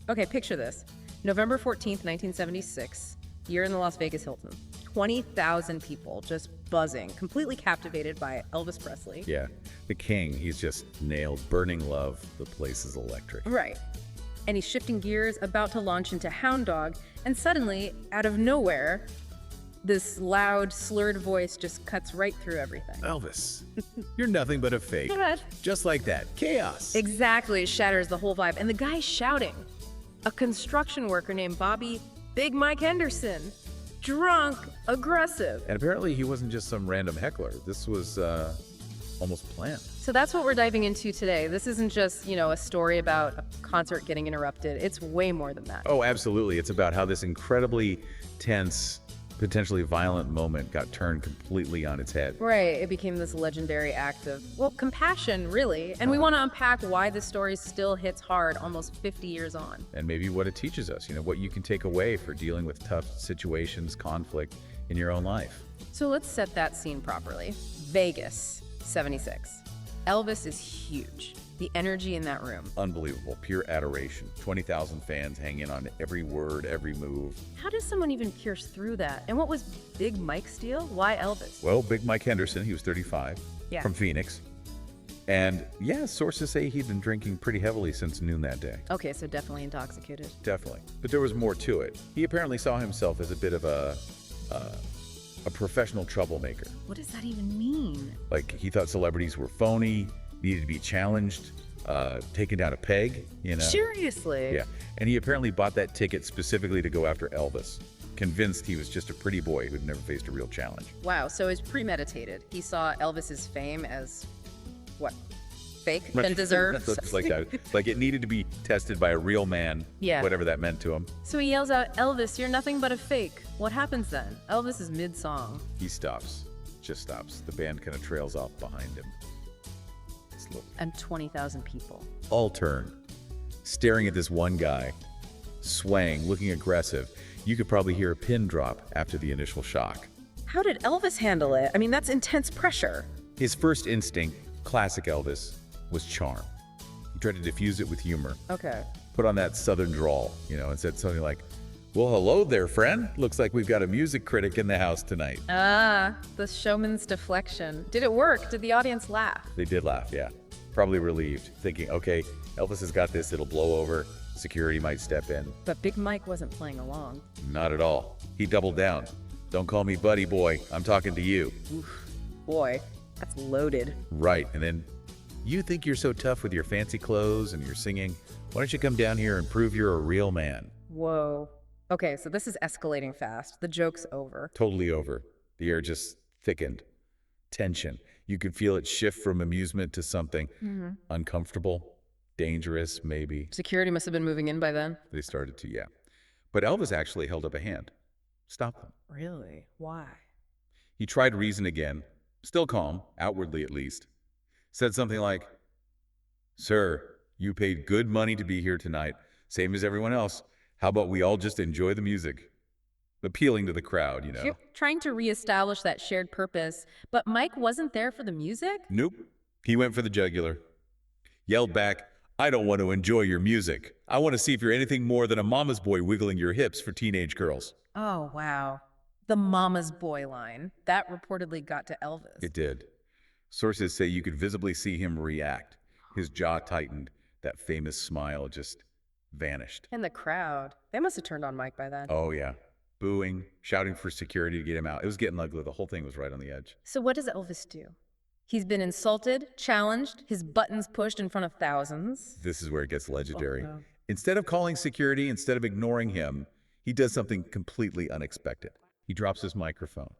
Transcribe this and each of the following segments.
Okay, picture this. November 14th, 1976, you're in the Las Vegas Hilton. 20,000 people just buzzing, completely captivated by Elvis Presley. Yeah, the king, he's just nailed. Burning love, the place is electric. Right. And he's shifting gears, about to launch into Hound Dog, and suddenly, out of nowhere, this loud, slurred voice just cuts right through everything. Elvis, you're nothing but a fake. Go ahead. Just like that. Chaos. Exactly, it shatters the whole vibe. And the guy's shouting. A construction worker named Bobby Big Mike Henderson. Drunk, aggressive. And apparently he wasn't just some random heckler. This was almost planned. So that's what we're diving into today. This isn't just, a story about a concert getting interrupted. It's way more than that. Oh, absolutely. It's about how this incredibly tense, potentially violent moment got turned completely on its head. Right, it became this legendary act of, compassion, really. And we want to unpack why this story still hits hard almost 50 years on. And maybe what it teaches us, what you can take away for dealing with tough situations, conflict in your own life. So let's set that scene properly. Vegas, 76. Elvis is huge. The energy in that room. Unbelievable. Pure adoration. 20,000 fans hang in on every word, every move. How does someone even pierce through that? And what was Big Mike's deal? Why Elvis? Well, Big Mike Henderson, he was 35, from Phoenix. And yeah, sources say he'd been drinking pretty heavily since noon that day. Okay, so definitely intoxicated. Definitely. But there was more to it. He apparently saw himself as a bit of a professional troublemaker. What does that even mean? Like, he thought celebrities were phony, needed to be challenged, taken down a peg, Seriously? Yeah. And he apparently bought that ticket specifically to go after Elvis, convinced he was just a pretty boy who'd never faced a real challenge. Wow, so it's premeditated. He saw Elvis's fame as, what, fake and deserved? like that. Like, it needed to be tested by a real man, whatever that meant to him. So he yells out, "Elvis, you're nothing but a fake." What happens then? Elvis is mid-song. He stops, just stops. The band kind of trails off behind him. And 20,000 people. All turn, staring at this one guy, swaying, looking aggressive. You could probably hear a pin drop after the initial shock. How did Elvis handle it? I mean, that's intense pressure. His first instinct, classic Elvis, was charm. He tried to diffuse it with humor. Okay. Put on that southern drawl, and said something like, "Well, hello there, friend. Looks like we've got a music critic in the house tonight." Ah, the showman's deflection. Did it work? Did the audience laugh? They did laugh, yeah. Probably relieved, thinking, okay, Elvis has got this, it'll blow over, security might step in. But Big Mike wasn't playing along. Not at all. He doubled down. "Don't call me buddy boy, I'm talking to you." Oof, boy, that's loaded. Right, and then, "You think you're so tough with your fancy clothes and your singing? Why don't you come down here and prove you're a real man?" Whoa. Okay, so this is escalating fast. The joke's over. Totally over. The air just thickened. Tension. You could feel it shift from amusement to something uncomfortable, dangerous, maybe. Security must have been moving in by then. They started to, yeah. But Elvis actually held up a hand. Stop them. Really? Why? He tried reason again, still calm, outwardly at least. Said something like, "Sir, you paid good money to be here tonight, same as everyone else. How about we all just enjoy the music?" Appealing to the crowd, You're trying to reestablish that shared purpose, but Mike wasn't there for the music? Nope. He went for the jugular. Yelled back, "I don't want to enjoy your music. I want to see if you're anything more than a mama's boy wiggling your hips for teenage girls." Oh, wow. The mama's boy line. That reportedly got to Elvis. It did. Sources say you could visibly see him react. His jaw tightened. That famous smile just vanished. And the crowd. They must have turned on Mike by then. Oh, yeah. Booing, shouting for security to get him out. It was getting ugly. The whole thing was right on the edge. So what does Elvis do? He's been insulted, challenged, his buttons pushed in front of thousands. This is where it gets legendary. Oh, no. Instead of calling security, instead of ignoring him, he does something completely unexpected. He drops his microphone,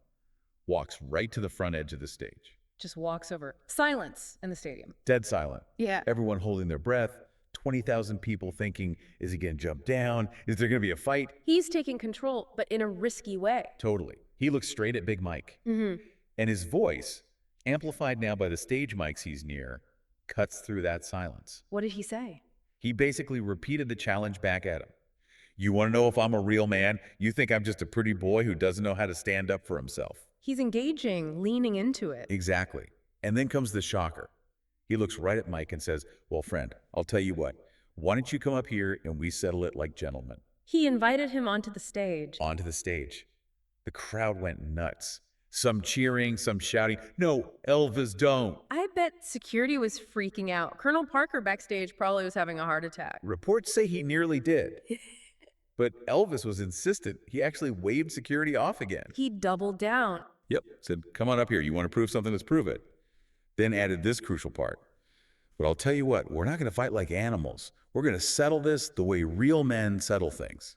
walks right to the front edge of the stage. Just walks over. Silence in the stadium. Dead silent. Yeah. Everyone holding their breath. 20,000 people thinking, is he going to jump down? Is there going to be a fight? He's taking control, but in a risky way. Totally. He looks straight at Big Mike. And his voice, amplified now by the stage mics he's near, cuts through that silence. What did he say? He basically repeated the challenge back at him. "You want to know if I'm a real man? You think I'm just a pretty boy who doesn't know how to stand up for himself?" He's engaging, leaning into it. Exactly. And then comes the shocker. He looks right at Mike and says, "Well, friend, I'll tell you what. Why don't you come up here and we settle it like gentlemen? He invited him onto the stage. Onto the stage. The crowd went nuts. Some cheering, some shouting, "No, Elvis, don't." I bet security was freaking out. Colonel Parker backstage probably was having a heart attack. Reports say he nearly did. But Elvis was insistent. He actually waved security off again. He doubled down. Yep, said, "Come on up here. You want to prove something? Let's prove it." Then added this crucial part. "But I'll tell you what, we're not going to fight like animals. We're going to settle this the way real men settle things."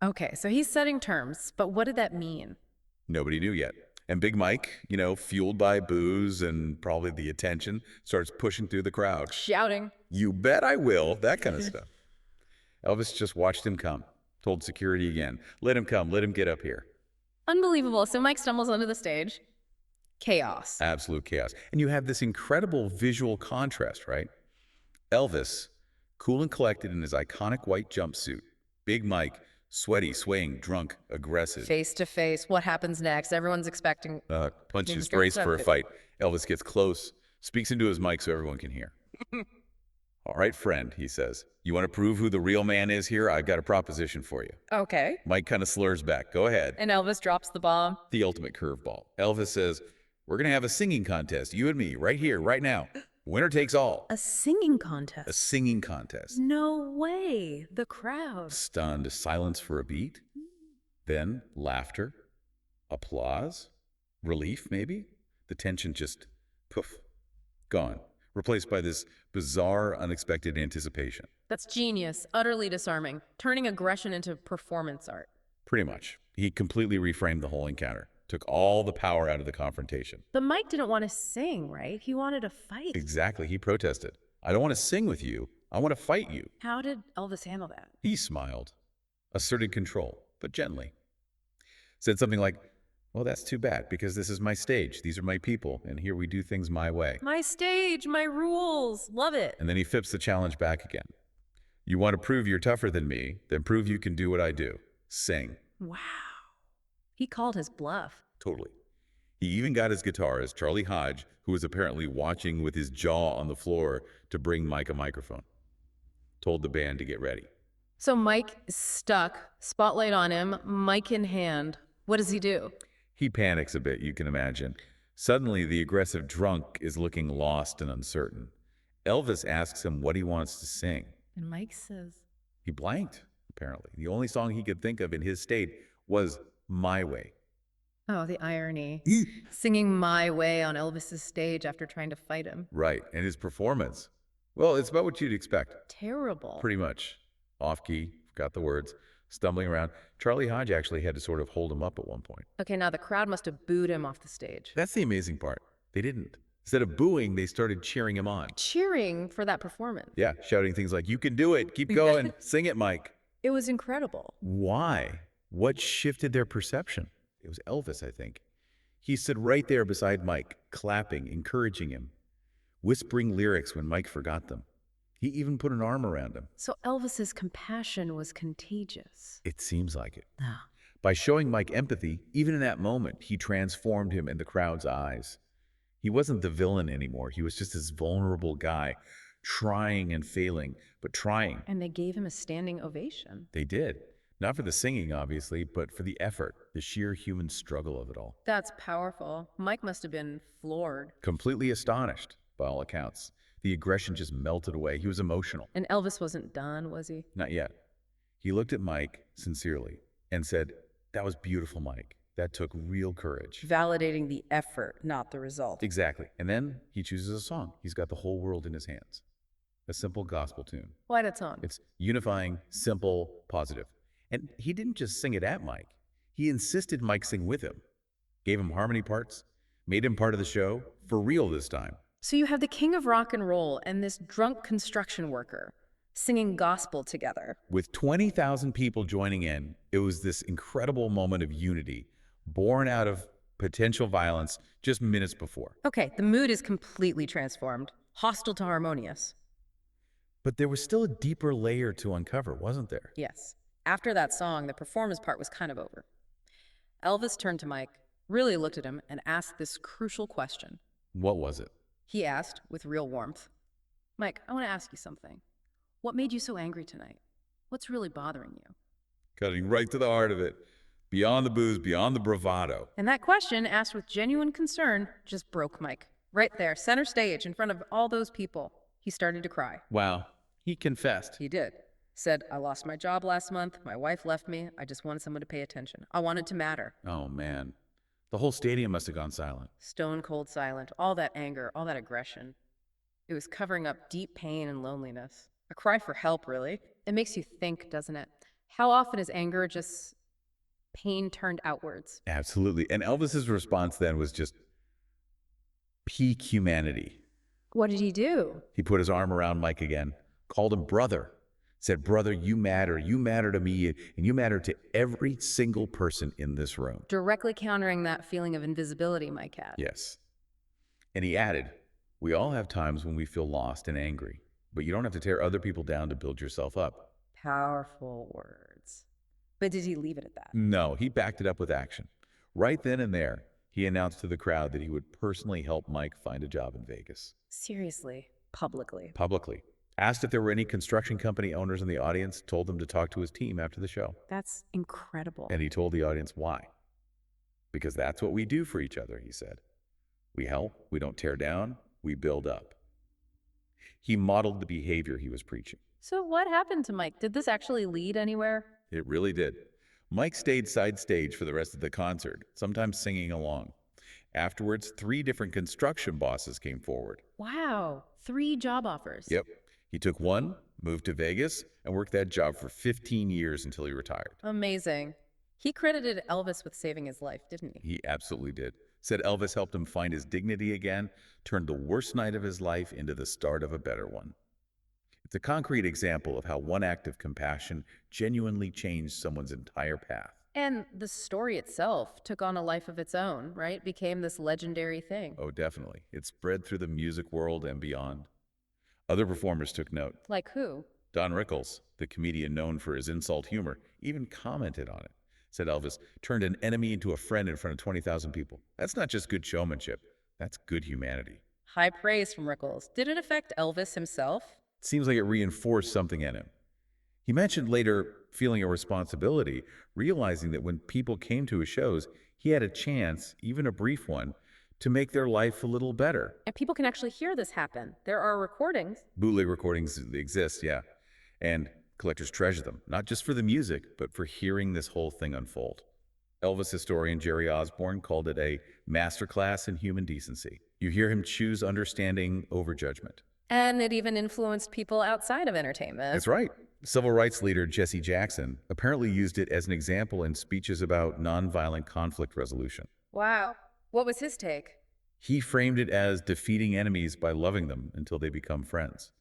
Okay, so he's setting terms, but what did that mean? Nobody knew yet. And Big Mike, fueled by booze and probably the attention, starts pushing through the crowd. Shouting. "You bet I will," that kind of stuff. Elvis just watched him come, told security again, "Let him come, let him get up here." Unbelievable. So Mike stumbles onto the stage. Chaos. Absolute chaos. And you have this incredible visual contrast, right? Elvis, cool and collected in his iconic white jumpsuit. Big Mike, sweaty, swaying, drunk, aggressive. Face to face. What happens next? Everyone's expecting. Punches, brace for a fight. Elvis gets close, speaks into his mic so everyone can hear. "All right, friend," he says. "You want to prove who the real man is here? I've got a proposition for you." Okay. Mike kind of slurs back. "Go ahead." And Elvis drops the bomb. The ultimate curveball. Elvis says, "We're going to have a singing contest, you and me, right here, right now. Winner takes all." A singing contest. A singing contest. No way. The crowd. Stunned silence for a beat. Then laughter, applause, relief maybe. The tension just poof, gone. Replaced by this bizarre, unexpected anticipation. That's genius. Utterly disarming. Turning aggression into performance art. Pretty much. He completely reframed the whole encounter. Took all the power out of the confrontation. But Mike didn't want to sing, right? He wanted to fight. Exactly. He protested. "I don't want to sing with you. I want to fight you." How did Elvis handle that? He smiled, asserted control, but gently. Said something like, "Well, that's too bad, because this is my stage. These are my people, and here we do things my way." My stage, my rules. Love it. And then he flips the challenge back again. "You want to prove you're tougher than me? Then prove you can do what I do. Sing." Wow. He called his bluff. Totally. He even got his guitarist, Charlie Hodge, who was apparently watching with his jaw on the floor, to bring Mike a microphone. Told the band to get ready. So Mike is stuck, spotlight on him, mic in hand. What does he do? He panics a bit, you can imagine. Suddenly, the aggressive drunk is looking lost and uncertain. Elvis asks him what he wants to sing. And Mike says, He blanked, apparently. The only song he could think of in his state was "My Way." oh, the irony. Singing My Way on Elvis's stage after trying to fight him. Right, and his performance. Well, it's about what you'd expect. Terrible. Pretty much. Off-key, forgot the words, stumbling around. Charlie Hodge actually had to sort of hold him up at one point. Okay, now the crowd must have booed him off the stage. That's the amazing part. They didn't. Instead of booing, they started cheering him on. Cheering for that performance. Yeah, shouting things like, "You can do it, keep going, sing it, Mike." It was incredible. Why? What shifted their perception? It was Elvis, I think. He stood right there beside Mike, clapping, encouraging him, whispering lyrics when Mike forgot them. He even put an arm around him. So Elvis's compassion was contagious. It seems like it. Ah. By showing Mike empathy, even in that moment, he transformed him in the crowd's eyes. He wasn't the villain anymore. He was just this vulnerable guy, trying and failing, but trying. And they gave him a standing ovation. They did. Not for the singing, obviously, but for the effort, the sheer human struggle of it all. That's powerful. Mike must have been floored. Completely astonished, by all accounts. The aggression just melted away. He was emotional. And Elvis wasn't done, was he? Not yet. He looked at Mike sincerely and said, "That was beautiful, Mike. That took real courage." Validating the effort, not the result. Exactly. And then he chooses a song. He's got the whole world in his hands. A simple gospel tune. Why that song? It's unifying, simple, positive. And he didn't just sing it at Mike. He insisted Mike sing with him. Gave him harmony parts. Made him part of the show. For real this time. So you have the king of rock and roll and this drunk construction worker singing gospel together. With 20,000 people joining in, it was this incredible moment of unity, born out of potential violence just minutes before. Okay, the mood is completely transformed, hostile to harmonious. But there was still a deeper layer to uncover, wasn't there? Yes. After that song, the performance part was kind of over. Elvis turned to Mike, really looked at him, and asked this crucial question. What was it? He asked, with real warmth, Mike, I want to ask you something. What made you so angry tonight? What's really bothering you? Cutting right to the heart of it. Beyond the booze, beyond the bravado. And that question, asked with genuine concern, just broke Mike. Right there, center stage, in front of all those people. He started to cry. Wow. He confessed. He did. Said, I lost my job last month. My wife left me. I just wanted someone to pay attention. I wanted to matter. Oh, man. The whole stadium must have gone silent. Stone cold silent. All that anger, all that aggression. It was covering up deep pain and loneliness. A cry for help, really. It makes you think, doesn't it? How often is anger just pain turned outwards? Absolutely. And Elvis's response then was just peak humanity. What did he do? He put his arm around Mike again, called him brother, said, brother, you matter to me, and you matter to every single person in this room. Directly countering that feeling of invisibility Mike had. Yes. And he added, we all have times when we feel lost and angry, but you don't have to tear other people down to build yourself up. Powerful words. But did he leave it at that? No, he backed it up with action. Right then and there, he announced to the crowd that he would personally help Mike find a job in Vegas. Seriously, publicly. Publicly. Asked if there were any construction company owners in the audience, told them to talk to his team after the show. That's incredible. And he told the audience why. Because that's what we do for each other, he said. We help, we don't tear down, we build up. He modeled the behavior he was preaching. So what happened to Mike? Did this actually lead anywhere? It really did. Mike stayed side stage for the rest of the concert, sometimes singing along. Afterwards, 3 different construction bosses came forward. Wow, 3 job offers. Yep. He took one, moved to Vegas, and worked that job for 15 years until he retired. Amazing. He credited Elvis with saving his life, didn't he? He absolutely did. Said Elvis helped him find his dignity again, turned the worst night of his life into the start of a better one. It's a concrete example of how one act of compassion genuinely changed someone's entire path. And the story itself took on a life of its own, right? Became this legendary thing. Oh, definitely. It spread through the music world and beyond. Other performers took note. Like who? Don Rickles, the comedian known for his insult humor, even commented on it. Said Elvis turned an enemy into a friend in front of 20,000 people. That's not just good showmanship. That's good humanity. High praise from Rickles. Did it affect Elvis himself? It seems like it reinforced something in him. He mentioned later feeling a responsibility, realizing that when people came to his shows, he had a chance, even a brief one, to make their life a little better. And people can actually hear this happen. There are recordings. Bootleg recordings exist, yeah. And collectors treasure them, not just for the music, but for hearing this whole thing unfold. Elvis historian Jerry Osborne called it a masterclass in human decency. You hear him choose understanding over judgment. And it even influenced people outside of entertainment. That's right. Civil rights leader Jesse Jackson apparently used it as an example in speeches about nonviolent conflict resolution. Wow. What was his take? He framed it as defeating enemies by loving them until they become friends.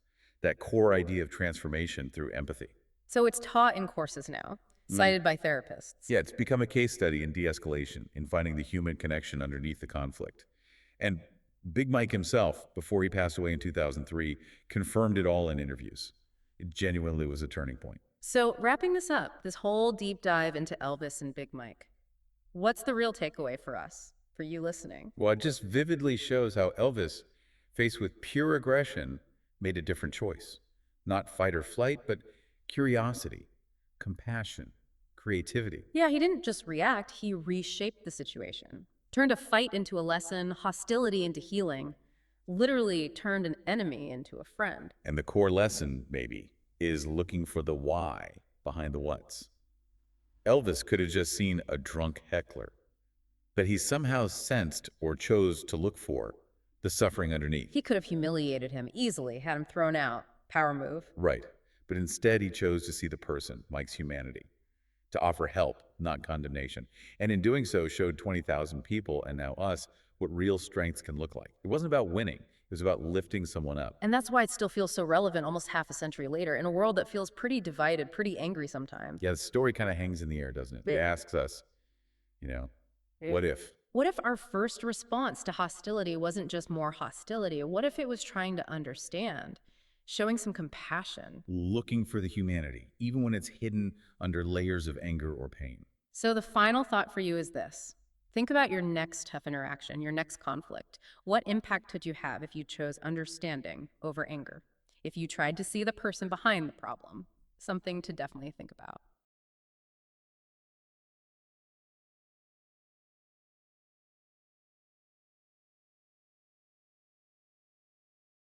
That core idea of transformation through empathy. So it's taught in courses now, cited by therapists. Yeah, it's become a case study in de-escalation, in finding the human connection underneath the conflict. And Big Mike himself, before he passed away in 2003, confirmed it all in interviews. It genuinely was a turning point. So wrapping this up, this whole deep dive into Elvis and Big Mike, what's the real takeaway for us, for you listening? Well, it just vividly shows how Elvis, faced with pure aggression, made a different choice. Not fight or flight, but curiosity, compassion, creativity. Yeah, he didn't just react, he reshaped the situation. Turned a fight into a lesson, hostility into healing, literally turned an enemy into a friend. And the core lesson, maybe, is looking for the why behind the what's. Elvis could have just seen a drunk heckler, but he somehow sensed or chose to look for the suffering underneath. He could have humiliated him easily, had him thrown out. Power move. Right. But instead, he chose to see the person, Mike's humanity, to offer help, not condemnation. And in doing so, showed 20,000 people, and now us, what real strengths can look like. It wasn't about winning. It was about lifting someone up. And that's why it still feels so relevant almost half a century later in a world that feels pretty divided, pretty angry sometimes. Yeah, the story kind of hangs in the air, doesn't it? It asks us, what if? What if our first response to hostility wasn't just more hostility? What if it was trying to understand, showing some compassion? Looking for the humanity, even when it's hidden under layers of anger or pain. So the final thought for you is this. Think about your next tough interaction, your next conflict. What impact could you have if you chose understanding over anger? if you tried to see the person behind the problem. Something to definitely think about.